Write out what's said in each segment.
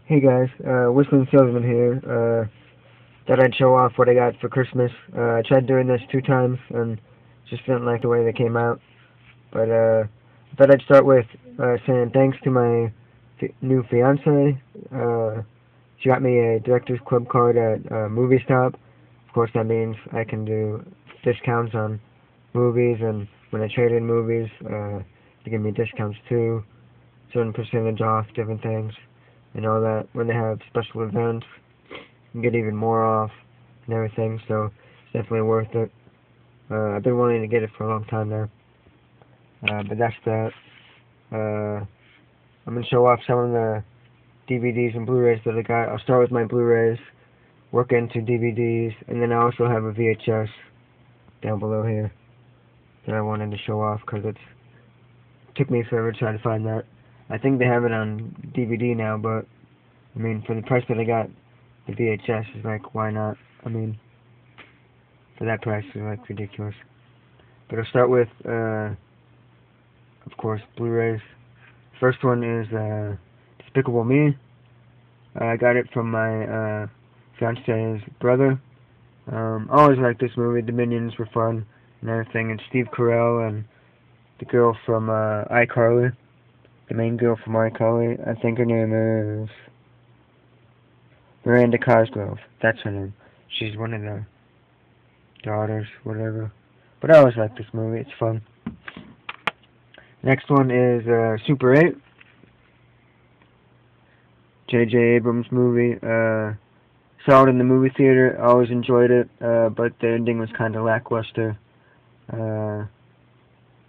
Hey guys, Whistling Salesman here. Thought I'd show off what I got for Christmas. I tried doing this 2 times and just didn't like the way they came out. But I thought I'd start with saying thanks to my new fiance. She got me a Directors Club card at Movie Stop. Of course, that means I can do discounts on movies, and when I trade in movies, they give me discounts too, certain percentage off different things and all that. When they have special events, you get even more off and everything, so it's definitely worth it. I've been wanting to get it for a long time now. But that's that. Uh, I'm going to show off some of the DVDs and Blu-rays that I got. I'll start with my Blu-rays, work into DVDs, and then I also have a VHS down below here that I wanted to show off because it took me forever to try to find that. I think they have it on DVD now, but I mean, for the price that I got, the VHS is like, why not? I mean, for that price, it's like ridiculous. But I'll start with, of course, Blu-rays. First one is Despicable Me. I got it from my fiance's brother. I always liked this movie. The Minions were fun and everything. And Steve Carell and the girl from iCarly, the main girl from iCarly. I think her name is Miranda Cosgrove. That's her name. She's one of the daughters, whatever. But I always like this movie. It's fun. Next one is Super 8. J.J. Abrams movie. Saw it in the movie theater. I always enjoyed it, but the ending was kind of lackluster.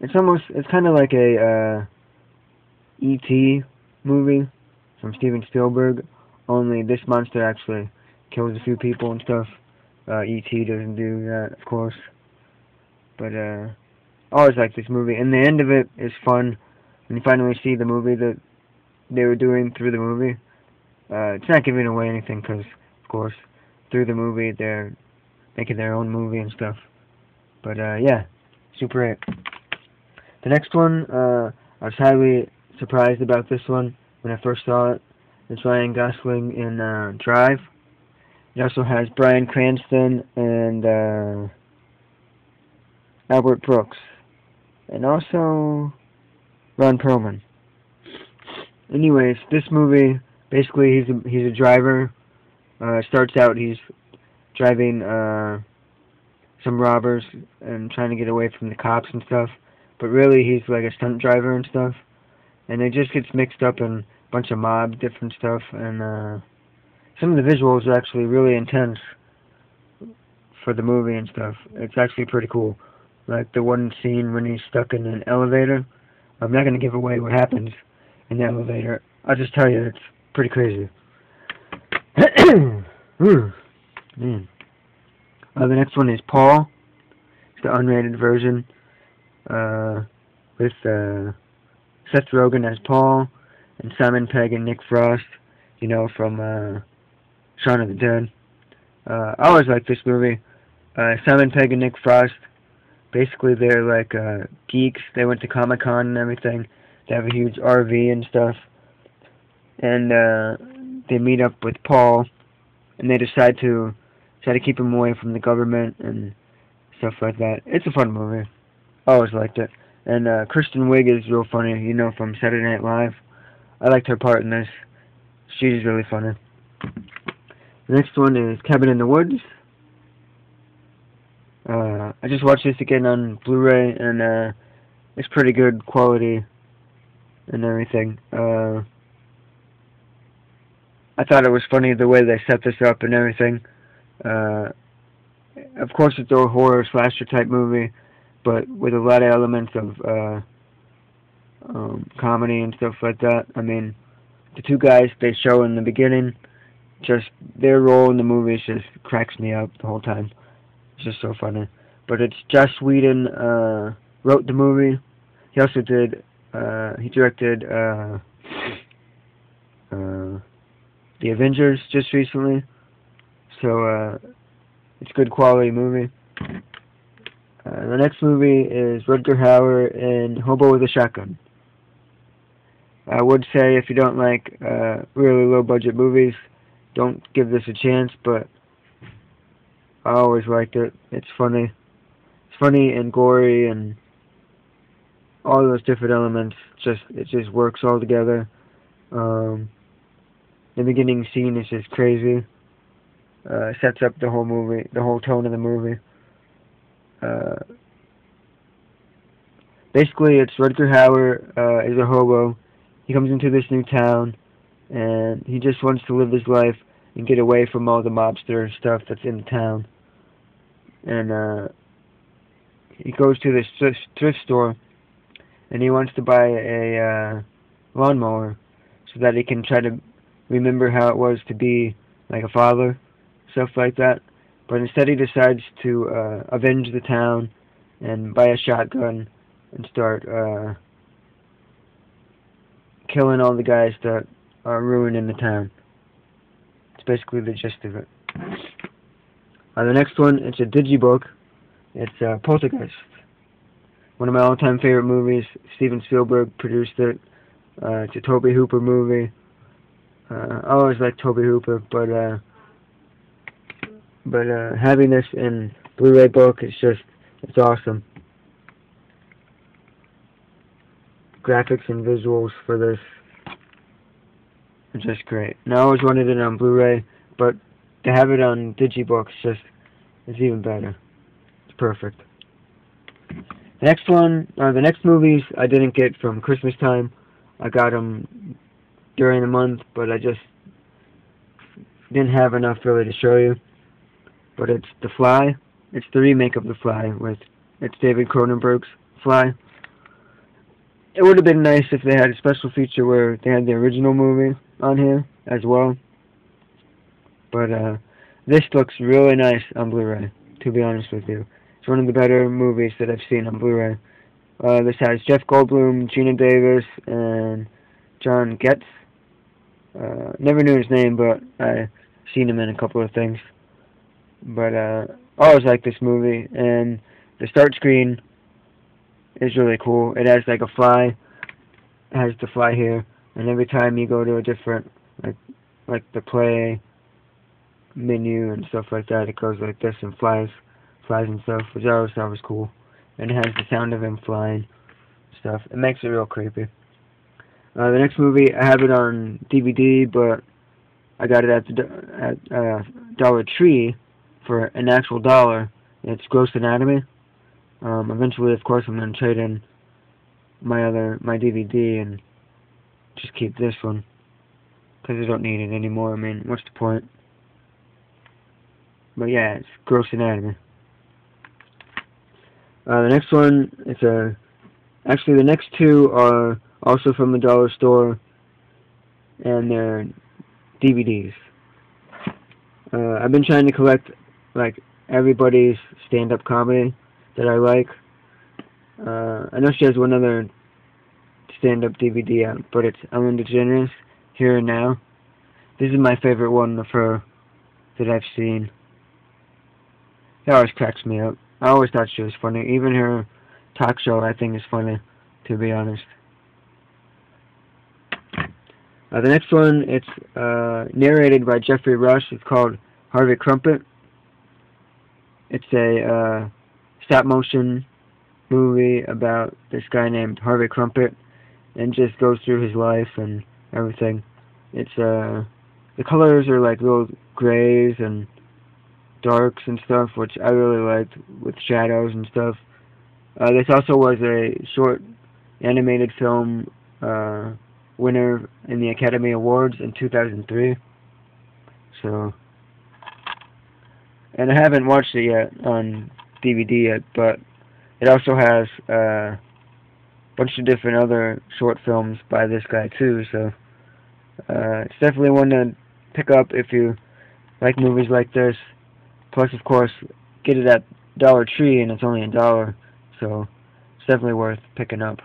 It's kind of like a E.T. movie from Steven Spielberg, only this monster actually kills a few people and stuff. E.T. doesn't do that, of course. But I always like this movie, and the end of it is fun when you finally see the movie that they were doing through the movie. It's not giving away anything because, of course, through the movie they're making their own movie and stuff. But yeah, Super 8. The next one, I was highly surprised about this one when I first saw it. It's Ryan Gosling in Drive. It also has Bryan Cranston and Albert Brooks, and also Ron Perlman. Anyways, this movie, basically he's a driver. Starts out he's driving some robbers and trying to get away from the cops and stuff, but really he's like a stunt driver and stuff, and it just gets mixed up in a bunch of mob different stuff, and some of the visuals are actually really intense for the movie and stuff. It's actually pretty cool. Like the one scene when he's stuck in an elevator. I'm not going to give away what happens in the elevator. I'll just tell you, it's pretty crazy. Man. The next one is Paul. It's the unrated version with Seth Rogen as Paul and Simon Pegg and Nick Frost, you know, from Shaun of the Dead. I always liked this movie. Simon Pegg and Nick Frost, basically they're like geeks. They went to Comic-Con and everything. They have a huge RV and stuff. And they meet up with Paul, and they decide to try to keep him away from the government and stuff like that. It's a fun movie. I always liked it. And Kristen Wiig is real funny, you know, from Saturday Night Live. I liked her part in this. She's really funny. The next one is Cabin in the Woods. I just watched this again on Blu-ray, and it's pretty good quality and everything. I thought it was funny the way they set this up and everything. Of course, it's a horror slasher type movie, but with a lot of elements of comedy and stuff like that. I mean, the two guys they show in the beginning, just their role in the movie just cracks me up the whole time. It's just so funny. But it's Joss Whedon wrote the movie. He also did. He directed The Avengers just recently. So it's a good quality movie. The next movie is Rutger Hauer in Hobo with a Shotgun. I would say if you don't like really low budget movies, don't give this a chance, but I always liked it. It's funny. It's funny and gory and all those different elements. It just works all together. Um, the beginning scene is just crazy. Sets up the whole movie, the whole tone of the movie. Uh, Basically, it's Rutger Hauer is a hobo. He comes into this new town, and he just wants to live his life and get away from all the mobster stuff that's in the town. And he goes to this thrift store, and he wants to buy a lawnmower so that he can try to remember how it was to be like a father, stuff like that. But instead, he decides to avenge the town and buy a shotgun and start killing all the guys that are ruining the town. It's basically the gist of it. The next one, it's a digibook. It's Poltergeist. One of my all-time favorite movies. Steven Spielberg produced it. It's a Tobe Hooper movie. I always liked Tobe Hooper, but having this in Blu-ray book is it's awesome. Graphics and visuals for this are just great. And I always wanted it on Blu-ray, but to have it on Digibooks it's even better. It's perfect. The next movies I didn't get from Christmas time. I got them during the month, but I just didn't have enough really to show you. But it's The Fly. It's the remake of The Fly it's David Cronenberg's Fly. It would have been nice if they had a special feature where they had the original movie on here as well. But this looks really nice on Blu-ray, to be honest with you. It's one of the better movies that I've seen on Blu-ray. This has Jeff Goldblum, Gina Davis, and John Getz. Never knew his name, but I've seen him in a couple of things. But I always liked this movie, and the start screen is really cool. It has like a fly. It has the fly here, and every time you go to a different, like the play menu and stuff like that, it goes like this and flies and stuff, which I always thought was cool. And it has the sound of him flying stuff. It makes it real creepy. The next movie, I have it on DVD, but I got it at Dollar Tree for an actual $1. It's Gross Anatomy. Eventually, of course, I'm going to trade in my DVD and just keep this one, because I don't need it anymore. I mean, what's the point? But yeah, it's Gross Anatomy. The next one, actually the next two are also from the dollar store, and they're DVDs. I've been trying to collect like everybody's stand-up comedy that I like. I know she has one other stand-up DVD out, but it's Ellen DeGeneres, Here and Now. This is my favorite one of her that I've seen. It always cracks me up. I always thought she was funny. Even her talk show, I think, is funny, to be honest. The next one, it's narrated by Jeffrey Rush. It's called Harvey Crumpet. It's a stop-motion movie about this guy named Harvey Crumpet, and just goes through his life and everything. It's the colors are like little grays and darks and stuff, which I really liked, with shadows and stuff. This also was a short animated film winner in the Academy Awards in 2003. So, and I haven't watched it yet on DVD yet, but it also has a bunch of different other short films by this guy too, so it's definitely one to pick up if you like movies like this. Plus, of course, get it at Dollar Tree, and it's only $1, so it's definitely worth picking up.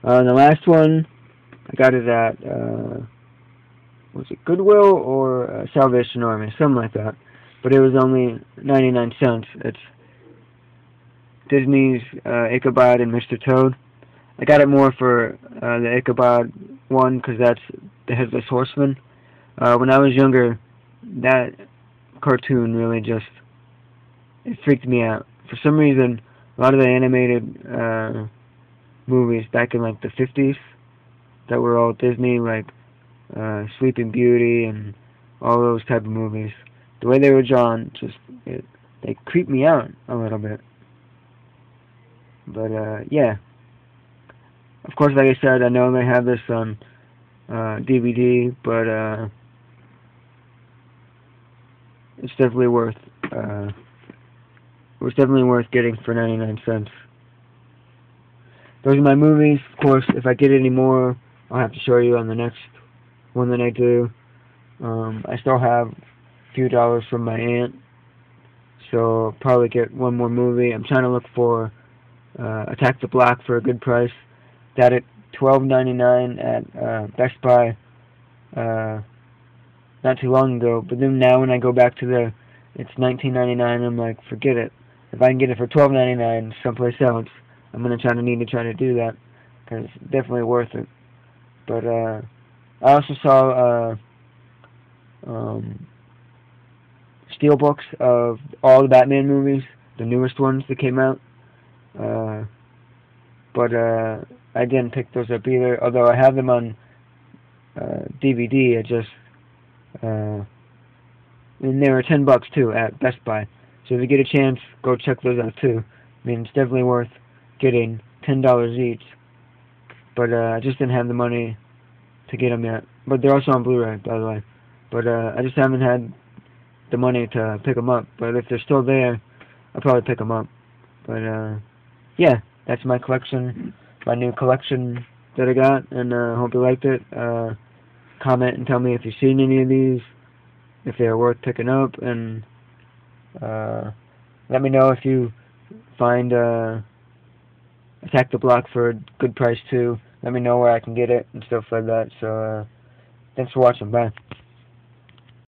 The last one, I got it at, was it Goodwill or Salvation Army, something like that. But it was only 99 cents. It's Disney's Ichabod and Mr. Toad. I got it more for the Ichabod one because that's the Headless Horseman. When I was younger, that cartoon really just it freaked me out. For some reason, a lot of the animated movies back in like the 50s that were all Disney, like Sleeping Beauty and all those type of movies, the way they were drawn, they creeped me out a little bit. But yeah, of course, like I said, I know they have this on DVD, but it's definitely worth. It was definitely worth getting for 99 cents. Those are my movies. Of course, if I get any more, I'll have to show you on the next one that I do. I still have a few dollars from my aunt, so I'll probably get one more movie. I'm trying to look for Attack the Block for a good price. That at $12.99 at Best Buy not too long ago. But then now when I go back to it's $19.99. I'm like, forget it. If I can get it for $12.99 someplace else, I'm gonna need to try to do that because it's definitely worth it. But I also saw steelbooks of all the Batman movies, the newest ones that came out. But I didn't pick those up either. Although I have them on DVD, and they were $10 too at Best Buy. So if you get a chance, go check those out too. I mean, it's definitely worth getting $10 each. But I just didn't have the money to get them yet. But they're also on Blu-ray, by the way. But I just haven't had the money to pick them up. But if they're still there, I'll probably pick them up. But yeah, that's my collection, my new collection that I got, and I hope you liked it. Comment and tell me if you've seen any of these, if they are worth picking up, and let me know if you find Attack the Block for a good price too. Let me know where I can get it and stuff like that. So thanks for watching. Bye.